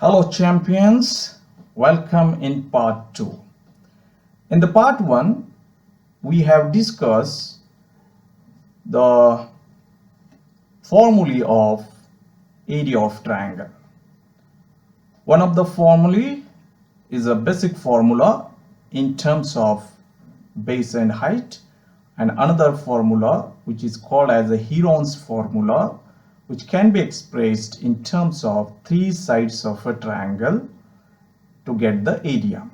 Hello champions, welcome in part 2. In the part 1, we have discussed the formulae of area of triangle. One of the formulae is a basic formula in terms of base and height, and another formula which is called as a Heron's formula, which can be expressed in terms of three sides of a triangle to get the area.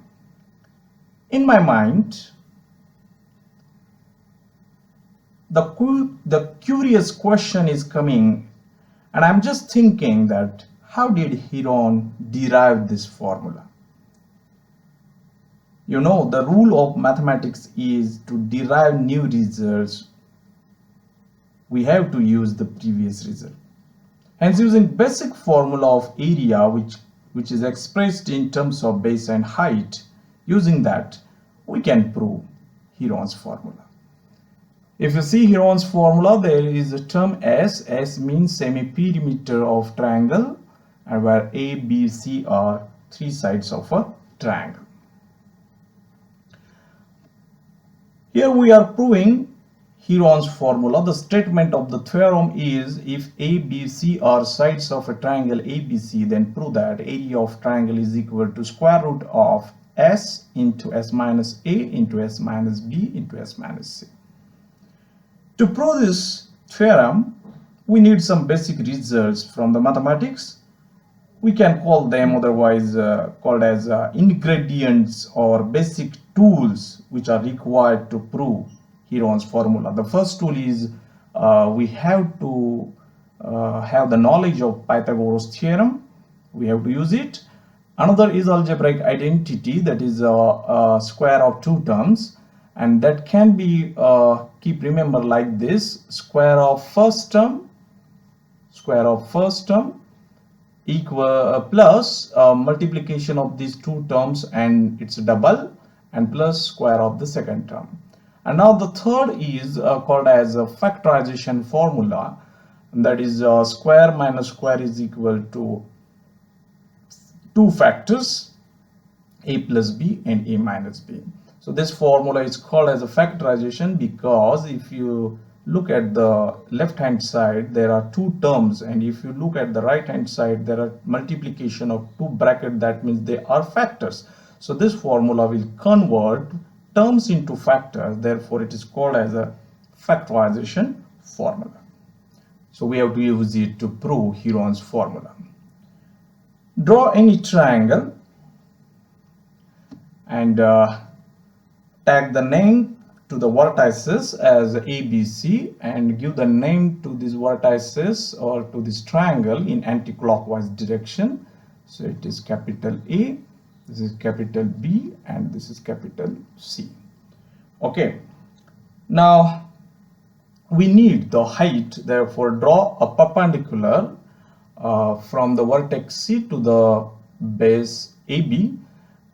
In my mind, the curious question is coming, and I'm just thinking that how did Heron derive this formula? You know, the rule of mathematics is to derive new results, we have to use the previous result. Hence, using basic formula of area which is expressed in terms of base and height, using that we can prove Heron's formula. If you see Heron's formula, there is a term S. S means semi-perimeter of triangle, and where A, B, C are three sides of a triangle. Here we are proving Heron's formula. The statement of the theorem is if A, B, C are sides of a triangle ABC, then prove that area of triangle is equal to square root of S into S minus A into S minus B into S minus C. To prove this theorem, we need some basic results from the mathematics. We can call them otherwise called as ingredients or basic tools which are required to prove Heron's formula. The first tool is we have to have the knowledge of Pythagoras theorem. We have to use it. Another is algebraic identity, that is a square of two terms, and that can be remember like this: square of first term equal plus multiplication of these two terms and its double, and plus square of the second term. And now the third is called as a factorization formula, and that is square minus square is equal to two factors, a plus b and a minus b. So this formula is called as a factorization because if you look at the left hand side, there are two terms, and if you look at the right hand side, there are multiplication of two brackets. That means they are factors. So this formula will convert terms into factors, therefore it is called as a factorization formula. So we have to use it to prove Heron's formula. Draw any triangle and tag the name to the vertices as ABC and give the name to these vertices or to this triangle in anti-clockwise direction. So it is capital A, this is capital B, and this is capital C. Okay, now we need the height, therefore draw a perpendicular from the vertex C to the base AB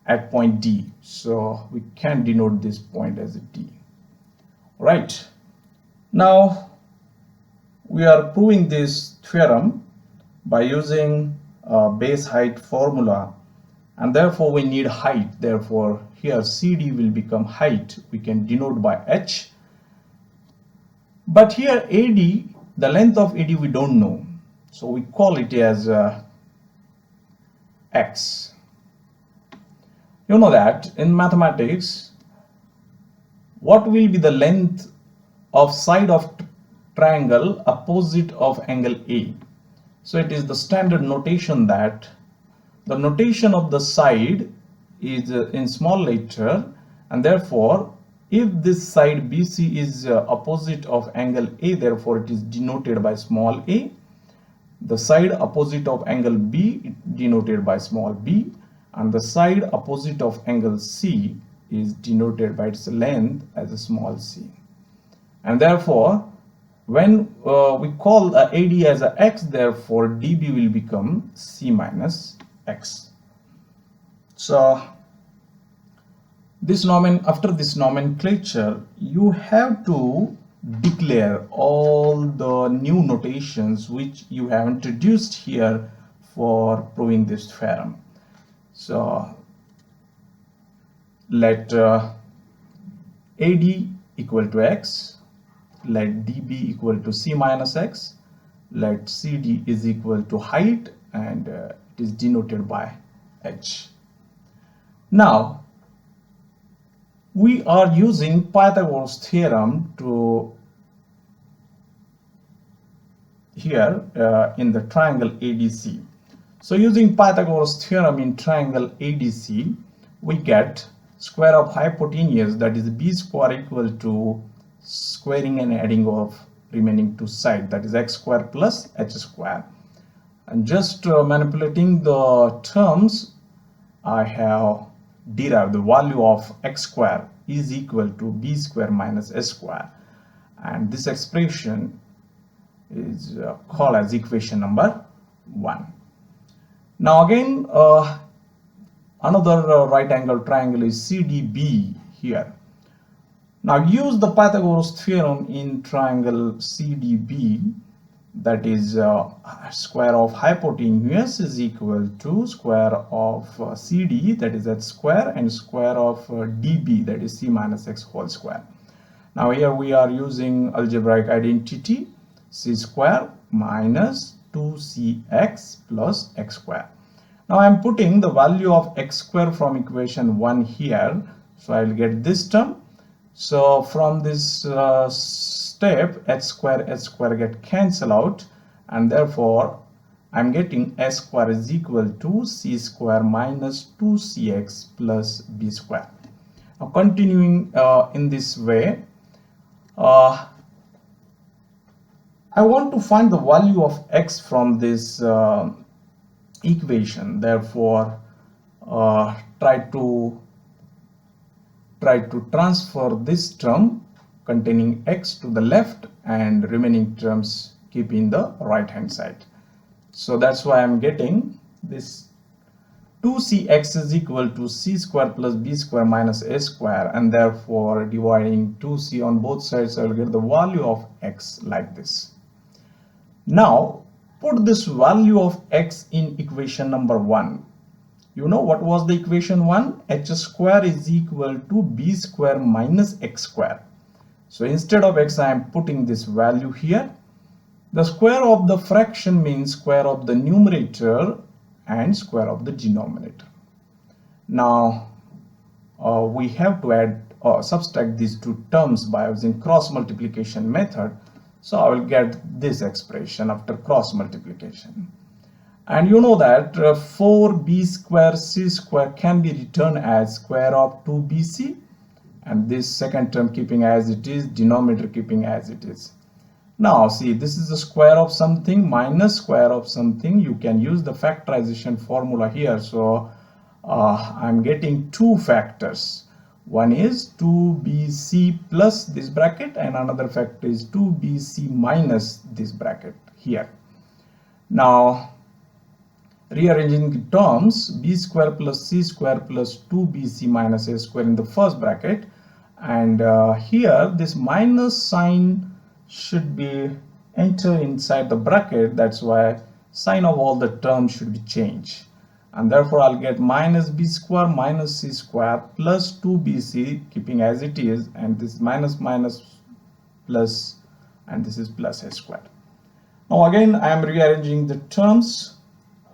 at point D. So we can denote this point as a D. Right. Now we are proving this theorem by using base height formula, and therefore we need height. Therefore here CD will become height. We can denote by H. But here AD, the length of AD we don't know, so we call it as X. You know that in mathematics, what will be the length of side of triangle opposite of angle A? So it is the standard notation that the notation of the side is in small letter, and therefore if this side BC is opposite of angle A, therefore it is denoted by small a. The side opposite of angle B denoted by small b, and the side opposite of angle C is denoted by its length as a small c. And therefore when we call AD as a X, therefore DB will become C minus X. So after this nomenclature, you have to declare all the new notations which you have introduced here for proving this theorem. So let AD equal to x, let DB equal to C minus x, let CD is equal to height, and it is denoted by h. Now we are using Pythagoras theorem to here in the triangle ADC. So using Pythagoras theorem in triangle ADC, we get square of hypotenuse, that is b square, equal to squaring and adding of remaining two sides, that is x square plus h square. And just manipulating the terms, I have derived the value of x square is equal to b square minus s square, and this expression is called as equation number 1. Now again, another right angle triangle is CDB here. Now use the Pythagoras theorem in triangle CDB, that is square of hypotenuse is equal to square of CD, that is h square, and square of DB, that is C minus x whole square. Now here we are using algebraic identity c square minus 2cx plus x square. Now I am putting the value of x square from equation 1 here, so I will get this term. So from this step, h square get cancelled out, and therefore I am getting s square is equal to c square minus 2cx plus b square. Now continuing in this way, I want to find the value of x from this equation. Therefore try to transfer this term containing x to the left and remaining terms keeping the right hand side. So that's why I'm getting this 2cx is equal to c square plus b square minus a square, and therefore dividing 2c on both sides, I will get the value of x like this. Now put this value of x in equation number 1. You know what was the equation 1? H square is equal to b square minus x square. So instead of x, I am putting this value here. The square of the fraction means square of the numerator and square of the denominator. Now we have to add or subtract these two terms by using cross multiplication method. So I will get this expression after cross multiplication. And you know that 4b square c square can be written as square of 2bc, and this second term keeping as it is, denominator keeping as it is. Now see, this is the square of something minus square of something. You can use the factorization formula here. So I'm getting two factors. One is 2bc plus this bracket, and another factor is 2bc minus this bracket here. Now rearranging the terms, b square plus c square plus 2bc minus a square in the first bracket, and here this minus sign should be entered inside the bracket. That's why sign of all the terms should be changed, and therefore I'll get minus b square minus c square plus 2bc keeping as it is, and this minus minus plus, and this is plus a square. Now again I am rearranging the terms.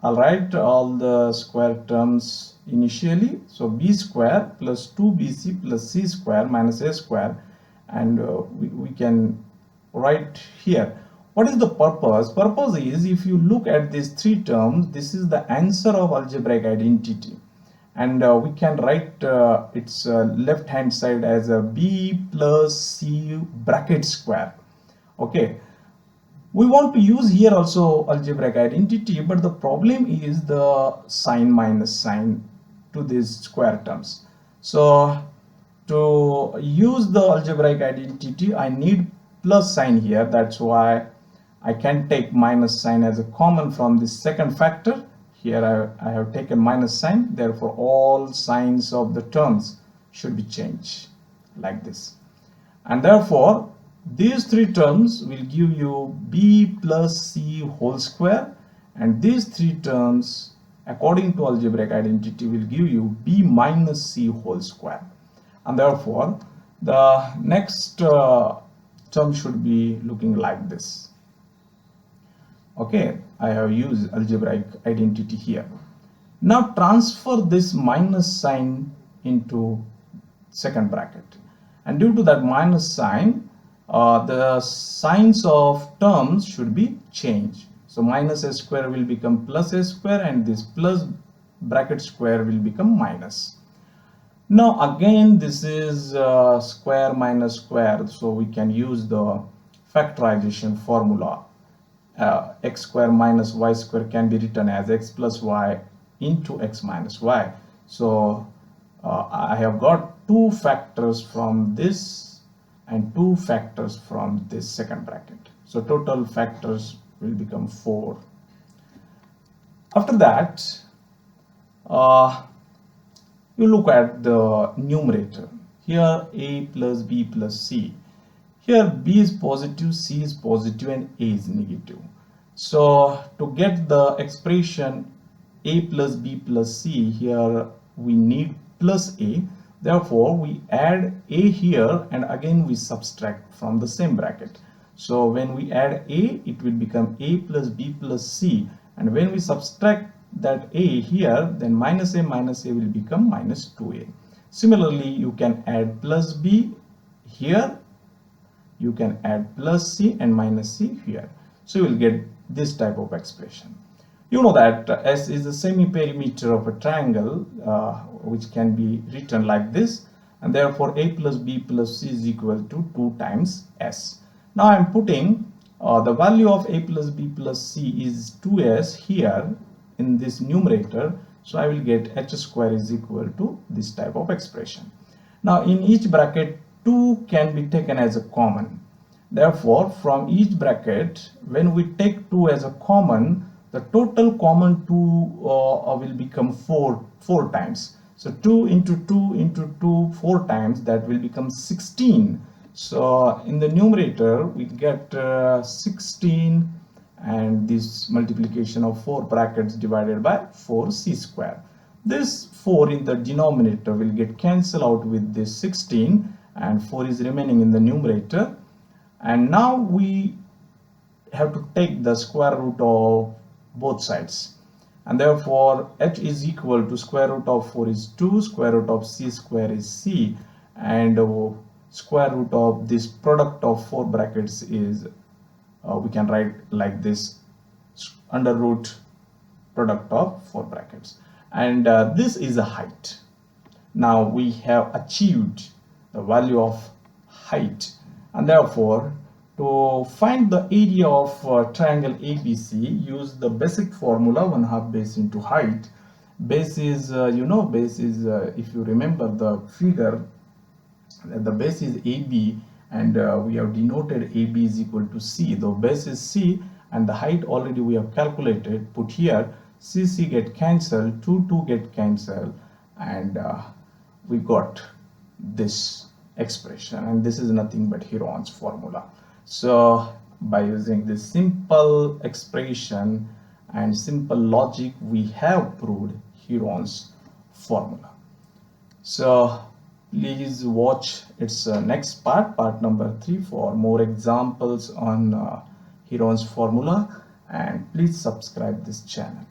I'll write all the square terms initially. So b square plus 2bc plus c square minus a square, and we can write here. What is the purpose? Purpose is, if you look at these three terms, this is the answer of algebraic identity, and we can write its left hand side as a b plus c bracket square. Okay. We want to use here also algebraic identity, but the problem is the sign minus sign to these square terms. So to use the algebraic identity, I need plus sign here. That's why I can take minus sign as a common from this second factor. Here I have taken minus sign. Therefore all signs of the terms should be changed like this, and therefore these three terms will give you b plus c whole square, and these three terms according to algebraic identity will give you b minus c whole square, and therefore the next term should be looking like this. Okay, I have used algebraic identity here. Now transfer this minus sign into second bracket, and due to that minus sign the signs of terms should be changed. So minus a square will become plus a square, and this plus bracket square will become minus. Now again this is square minus square, so we can use the factorization formula. X square minus y square can be written as x plus y into x minus y. So I have got two factors from this and two factors from this second bracket. So total factors will become 4. After that, you look at the numerator. Here a plus b plus c. Here b is positive, c is positive, and a is negative. So to get the expression a plus b plus c, here we need plus a. Therefore we add a here, and again we subtract from the same bracket. So when we add a, it will become a plus b plus c, and when we subtract that a here, then minus a will become minus 2a. Similarly, you can add plus b here, you can add plus c and minus c here. So you will get this type of expression. You know that S is the semi-perimeter of a triangle, which can be written like this, and therefore a plus b plus c is equal to 2 times S. Now I am putting the value of a plus b plus c is 2s here in this numerator, so I will get h square is equal to this type of expression. Now in each bracket 2 can be taken as a common. Therefore from each bracket, when we take 2 as a common, the total common 2 will become 4 times. So 2 into 2 into 2 4 times, that will become 16. So in the numerator we get 16, and this multiplication of 4 brackets divided by 4c square. This 4 in the denominator will get cancelled out with this 16, and 4 is remaining in the numerator. And now we have to take the square root of both sides, and therefore h is equal to square root of 4 is 2, square root of c square is c, and square root of this product of 4 brackets is we can write like this, under root product of 4 brackets, and this is a height. Now we have achieved the value of height, and therefore to find the area of triangle ABC, use the basic formula 1/2 base into height. Base is base is if you remember the figure, the base is AB, and we have denoted AB is equal to C. The base is C, and the height already we have calculated, put here. C get cancelled, 2 get cancelled, and we got this expression, and this is nothing but Heron's formula. So by using this simple expression and simple logic, we have proved Heron's formula. So please watch its next part number 3, for more examples on Heron's formula, and please subscribe this channel.